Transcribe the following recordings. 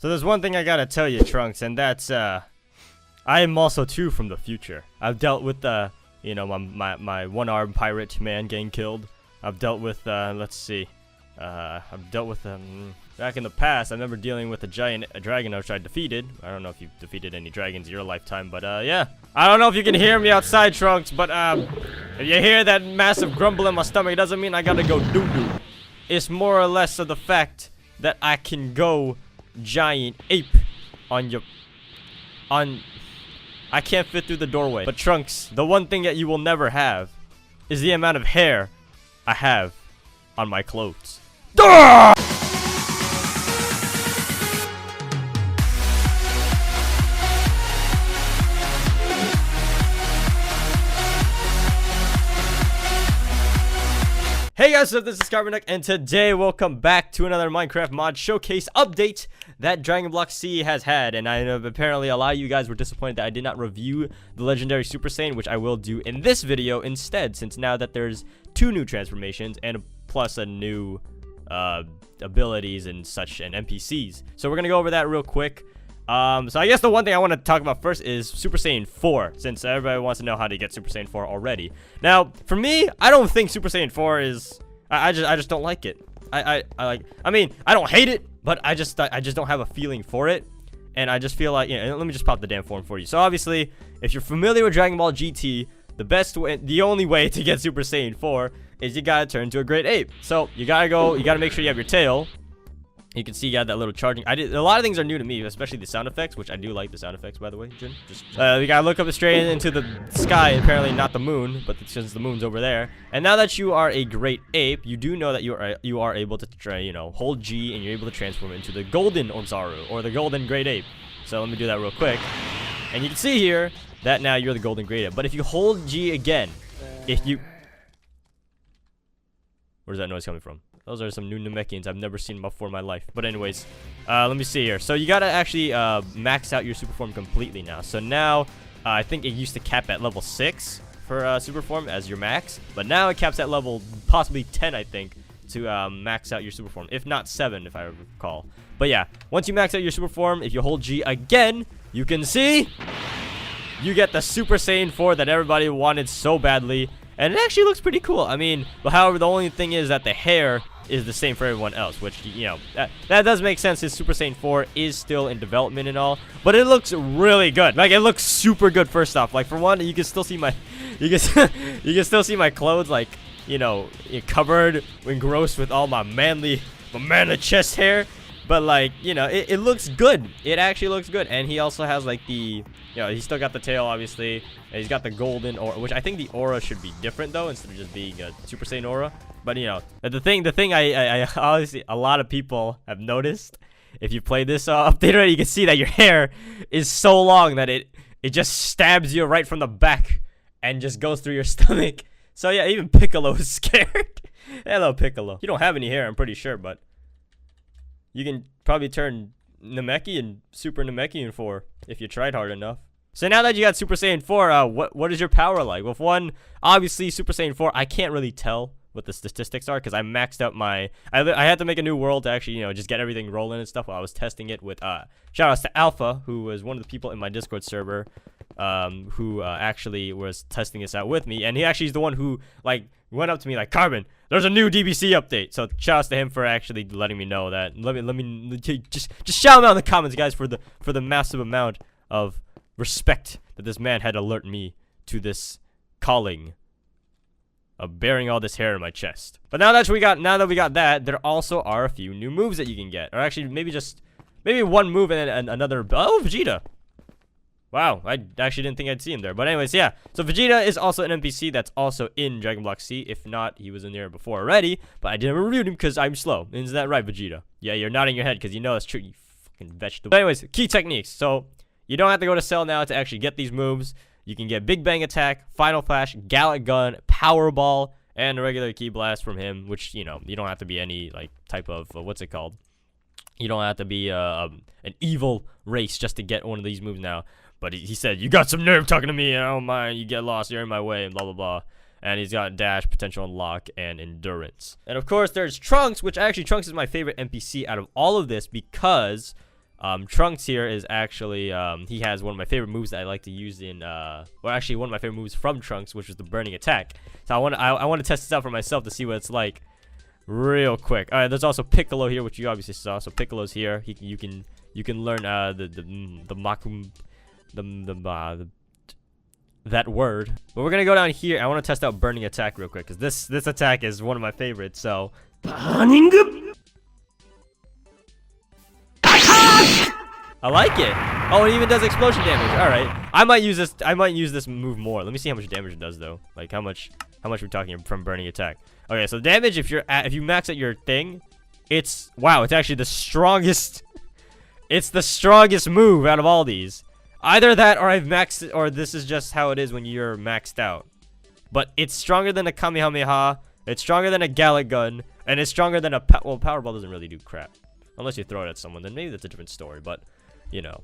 So there's one thing I gotta tell you, Trunks, and that's, I am also too from the future. I've dealt with, you know, my one-armed pirate man getting killed. I've dealt with, let's see, I've dealt with, back in the past, I remember dealing with a dragon which I defeated. I don't know if you've defeated any dragons in your lifetime, but, yeah. I don't know if you can hear me outside, Trunks, but, if you hear that massive grumble in my stomach, it doesn't mean I gotta go doo-doo. It's more or less of the fact that I can go giant ape on your... I can't fit through the doorway. But Trunks, the one thing that you will never have is the amount of hair I have on my clothes. Duh! Hey guys, so this is CarbonDuck, and today welcome back to another Minecraft mod showcase update that Dragon Block C has had. And I know apparently a lot of you guys were disappointed that I did not review the legendary Super Saiyan, which I will do in this video instead, since now that there's 2 new transformations and plus a new abilities and such and NPCs. So we're gonna go over that real quick. So I guess the one thing I want to talk about first is Super Saiyan 4, since everybody wants to know how to get Super Saiyan 4 already. Now, for me, I don't think Super Saiyan 4 is... I just don't like it. I mean, I don't hate it, but I just don't have a feeling for it. And I just feel like, you know, let me just pop the damn form for you. So obviously, if you're familiar with Dragon Ball GT, the only way to get Super Saiyan 4 is you gotta turn into a great ape. So you gotta make sure you have your tail. You can see you got that little charging. A lot of things are new to me, especially the sound effects, which I do like the sound effects, by the way, Jin. Just you gotta look up straight into the sky, apparently not the moon, but since the moon's over there. And now that you are a great ape, you do know that you are able to try, you know, hold G, and you're able to transform into the golden Ozaru, or the golden great ape. So let me do that real quick. And you can see here that now you're the golden great ape. But if you hold G again, where's that noise coming from? Those are some new Namekians I've never seen before in my life. But anyways, let me see here. So you gotta actually max out your super form completely now. So now, I think it used to cap at level 6 for super form as your max. But now it caps at level possibly 10, I think, to max out your super form. If not 7, if I recall. But yeah, once you max out your super form, if you hold G again, you can see you get the Super Saiyan 4 that everybody wanted so badly. And it actually looks pretty cool. I mean, but however, the only thing is that the hair is the same for everyone else, which, you know, that does make sense. His Super Saiyan 4 is still in development and all, but it looks really good. Like, it looks super good. First off, like, for one, you can still see my you can still see my clothes, like, you know, covered and gross with all my manly chest hair. But, like, you know, it looks good. It actually looks good. And he also has, like, you know, he's still got the tail, obviously. And he's got the golden aura, which I think the aura should be different, though, instead of just being a Super Saiyan aura. But, you know, the thing I obviously, a lot of people have noticed, if you play this update already, you can see that your hair is so long that it just stabs you right from the back and just goes through your stomach. So, yeah, even Piccolo is scared. Hello, Piccolo. You don't have any hair, I'm pretty sure, but you can probably turn Namekian, Super Namekian 4 if you tried hard enough. So now that you got Super Saiyan 4, what is your power like? With one, obviously Super Saiyan 4, I can't really tell what the statistics are because I maxed out my... I had to make a new world to actually, you know, just get everything rolling and stuff while I was testing it with... shout outs to Alpha, who was one of the people in my Discord server who actually was testing this out with me. And he actually is the one who, like, went up to me like, Carbon, there's a new DBC update. So shout outs to him for actually letting me know that. Let me just shout him out in the comments, guys, for the massive amount of respect that this man had alert me to this calling of bearing all this hair in my chest. But now that we got that, there also are a few new moves that you can get, or actually maybe one move and another. Oh, Vegeta. Wow, I actually didn't think I'd see him there. But anyways, yeah. So Vegeta is also an NPC that's also in Dragon Block C. If not, he was in there before already. But I didn't review him because I'm slow. Isn't that right, Vegeta? Yeah, you're nodding your head because you know it's true, you fucking vegetable. But anyways, key techniques. So you don't have to go to Cell now to actually get these moves. You can get Big Bang Attack, Final Flash, Gallic Gun, Power Ball, and a regular Ki Blast from him. Which, you know, you don't have to be any, like, type of, what's it called? You don't have to be an evil race just to get one of these moves now. But he said, you got some nerve talking to me, and I don't mind, you get lost, you're in my way, and blah, blah, blah. And he's got Dash, Potential Unlock, and Endurance. And of course, there's Trunks, which actually, Trunks is my favorite NPC out of all of this because Trunks here is actually, he has one of my favorite moves that I like to use in, well, actually one of my favorite moves from Trunks, which is the burning attack. So I want to test this out for myself to see what it's like real quick. All right, there's also Piccolo here, which you obviously saw. So Piccolo's here. You can learn that word. But we're gonna go down here. I want to test out burning attack real quick, because this attack is one of my favorites. So I like it. Oh, it even does explosion damage. All right, I might use this move more. Let me see how much damage it does though. Like how much we're talking from burning attack. Okay, so damage, if you max out your thing, it's actually the strongest. It's the strongest move out of all these. Either that, or I've maxed it, or this is just how it is when you're maxed out. But it's stronger than a Kamehameha. It's stronger than a Gallic Gun, and it's stronger than a Powerball doesn't really do crap, unless you throw it at someone. Then maybe that's a different story. But you know,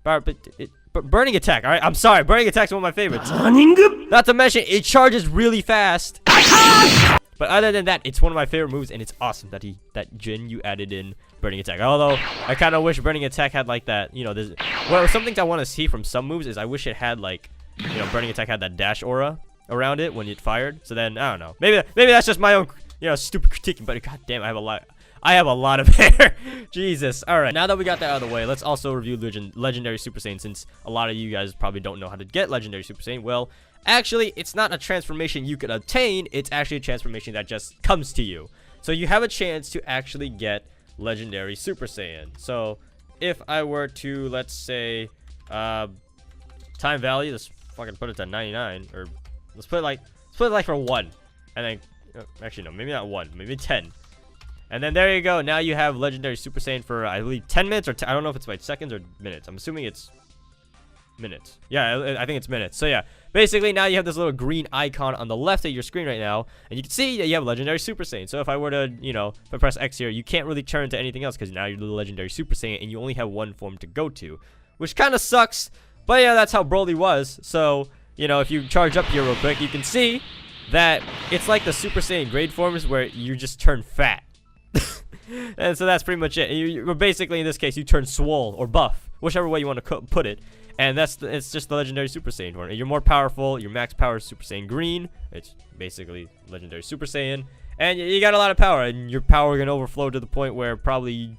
but burning attack. All right, I'm sorry, burning attack's one of my favorites. Not to mention, it charges really fast. But other than that, it's one of my favorite moves, and it's awesome that Jin, you added in burning attack. Although I kind of wish burning attack had like that, you know, some things I want to see from some moves is I wish it had like, you know, burning attack had that dash aura around it when it fired. So then I don't know, maybe that's just my own, you know, stupid critiquing. But god damn, I have a lot of hair. Jesus. All right, now that we got that out of the way, let's also review legendary Super Saiyan, since a lot of you guys probably don't know how to get legendary Super Saiyan. Well, actually, it's not a transformation you could obtain. It's actually a transformation that just comes to you. So you have a chance to actually get legendary Super Saiyan. So if I were to, let's say, time value, let's fucking put it to 99, or let's put it like for 1, and then actually no, maybe not 1, maybe 10. And then there you go. Now you have legendary Super Saiyan for, I believe, 10 minutes, or I don't know if it's by seconds or minutes. I'm assuming it's minutes. Yeah, I think it's minutes. So yeah, basically now you have this little green icon on the left of your screen right now, and you can see that you have legendary Super Saiyan. So if I were to, you know, if I press X here, you can't really turn to anything else, because now you're the legendary Super Saiyan and you only have one form to go to, which kind of sucks. But yeah, that's how Broly was. So, you know, if you charge up here real quick, you can see that it's like the Super Saiyan grade forms where you just turn fat. And so that's pretty much it. You're basically, in this case, you turn swole or buff, whichever way you want to put it. And it's just the legendary Super Saiyan form. You're more powerful. Your max power is Super Saiyan Green. It's basically legendary Super Saiyan, and you got a lot of power, and your power can overflow to the point where probably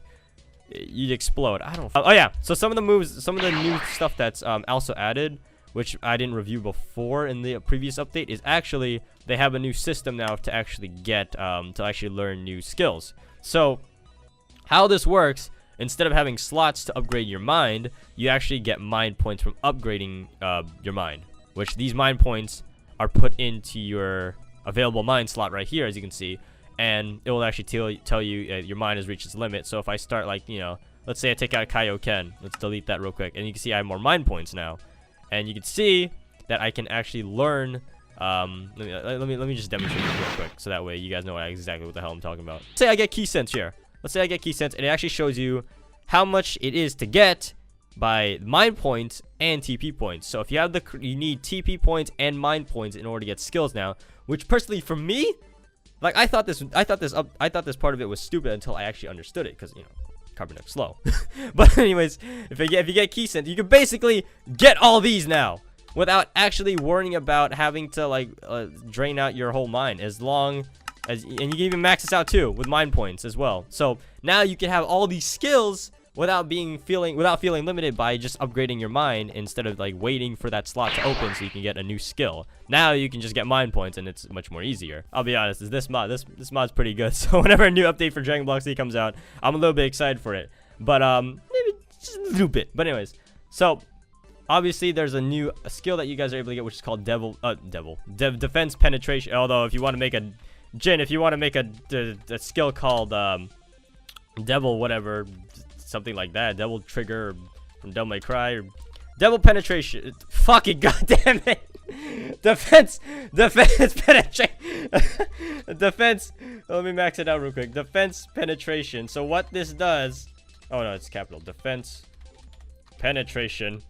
you'd explode. I don't. Oh yeah. So some of the moves, some of the new stuff that's also added, which I didn't review before in the previous update, is actually they have a new system now to actually get to actually learn new skills. So how this works, instead of having slots to upgrade your mind, you actually get mind points from upgrading your mind, which these mind points are put into your available mind slot right here, as you can see, and it will actually tell you your mind has reached its limit. So if I start, like, you know, let's say I take out Kaioken, let's delete that real quick, and you can see I have more mind points now, and you can see that I can actually learn. Let me just demonstrate this real quick, so that way you guys know exactly what the hell I'm talking about. Say I get Key Sense here. Let's say I get Key Sense, and it actually shows you how much it is to get by mind points and TP points. So if you have you need TP points and mind points in order to get skills now, which personally for me, like, I thought this part of it was stupid until I actually understood it, because, you know, CarbonDuck's slow. But anyways, if you get Key Sense, you can basically get all these now without actually worrying about having to, like, drain out your whole mind, as long as, and you can even max this out too with mind points as well. So now you can have all these skills without feeling limited by just upgrading your mind, instead of like waiting for that slot to open so you can get a new skill. Now you can just get mind points, and it's much more easier. I'll be honest, this mod's pretty good. So whenever a new update for Dragon Ball Z comes out, I'm a little bit excited for it. But maybe just a little bit. But anyways, so obviously there's a new skill that you guys are able to get, which is called defense penetration. Although if you want to make a skill called devil whatever, something like that, devil trigger from Devil May Cry, or devil penetration, fucking goddamn it, defense penetration, defense, let me max it out real quick, defense penetration. So what this does, oh no, it's capital, defense penetration.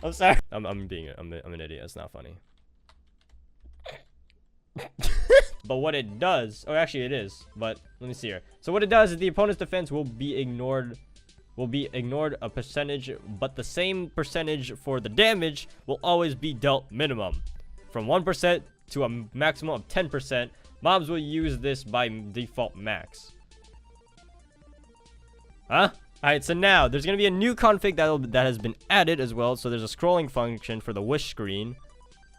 I'm sorry, I'm an idiot, it's not funny. but what it does, oh, actually it is, but let me see here. So what it does is the opponent's defense will be ignored a percentage, but the same percentage for the damage will always be dealt minimum. From 1% to a maximum of 10, mobs will use this by default max. Huh? Alright, so now there's going to be a new config that has been added as well. So there's a scrolling function for the wish screen.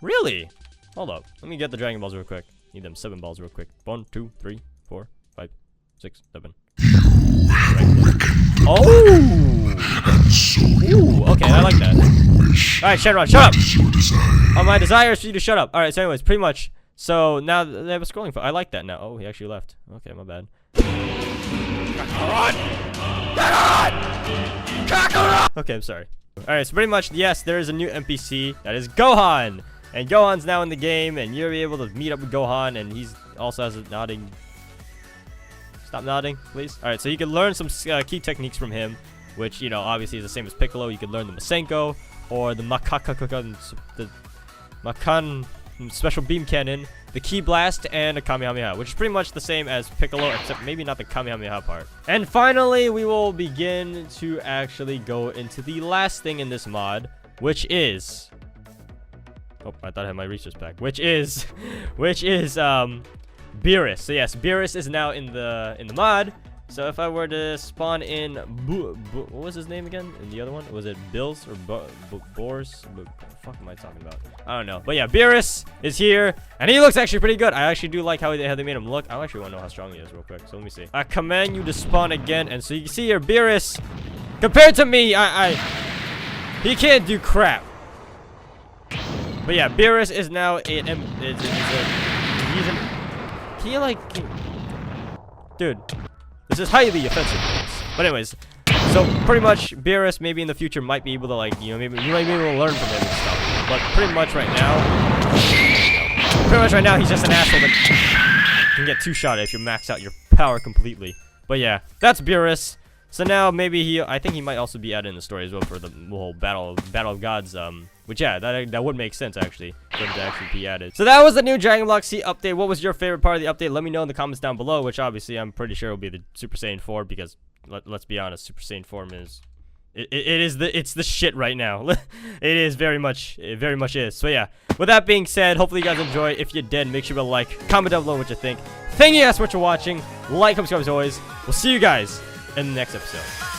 Really? Hold up. Let me get the Dragon Balls real quick. Need them 7 balls real quick. 1, 2, 3, 4, 5, 6, 7. Oh! Ooh, okay, I like that. Alright, Shenron, shut up! Oh, my desire is for you to shut up. Alright, so anyways, pretty much. So now they have a scrolling function. I like that now. Oh, he actually left. Okay, my bad. Okay, I'm sorry. Alright, so pretty much, yes, there is a new NPC. That is Gohan! And Gohan's now in the game, and you'll be able to meet up with Gohan, and he's also has a nodding. Stop nodding, please. Alright, so you can learn some key techniques from him, which, you know, obviously is the same as Piccolo. You can learn the Masenko, or the Makan special beam cannon, the Ki Blast, and a Kamehameha, which is pretty much the same as Piccolo, except maybe not the Kamehameha part. And finally, we will begin to actually go into the last thing in this mod, which is... Oh, I thought I had my research pack. Which is Beerus. So yes, Beerus is now in the mod. So if I were to spawn in what was his name again? In the other one, was it Bills or Boris? What the fuck am I talking about? I don't know. But yeah, Beerus is here, and he looks actually pretty good. I actually do like how they made him look. I actually want to know how strong he is real quick. So let me see. I command you to spawn again, and so you can see here, Beerus, compared to me, he can't do crap. But yeah, Beerus is now dude, this is highly offensive. But anyways, so pretty much Beerus maybe in the future might be able to, like, you know, maybe you might be able to learn from him and stuff. But pretty much right now he's just an asshole that can get 2-shotted if you max out your power completely. But yeah, that's Beerus. So now maybe I think he might also be added in the story as well for the whole battle of gods. Which yeah, that would make sense actually for him to actually be added. So that was the new Dragon Block C update. What was your favorite part of the update? Let me know in the comments down below. Which obviously I'm pretty sure will be the Super Saiyan 4 because let's be honest, Super Saiyan form is it's the shit right now. It is very much is. So yeah, with that being said, hopefully you guys enjoy. If you did, make sure to like, comment down below what you think. Thank you guys so much for watching. Like, subscribe as always. We'll see you guys in the next episode.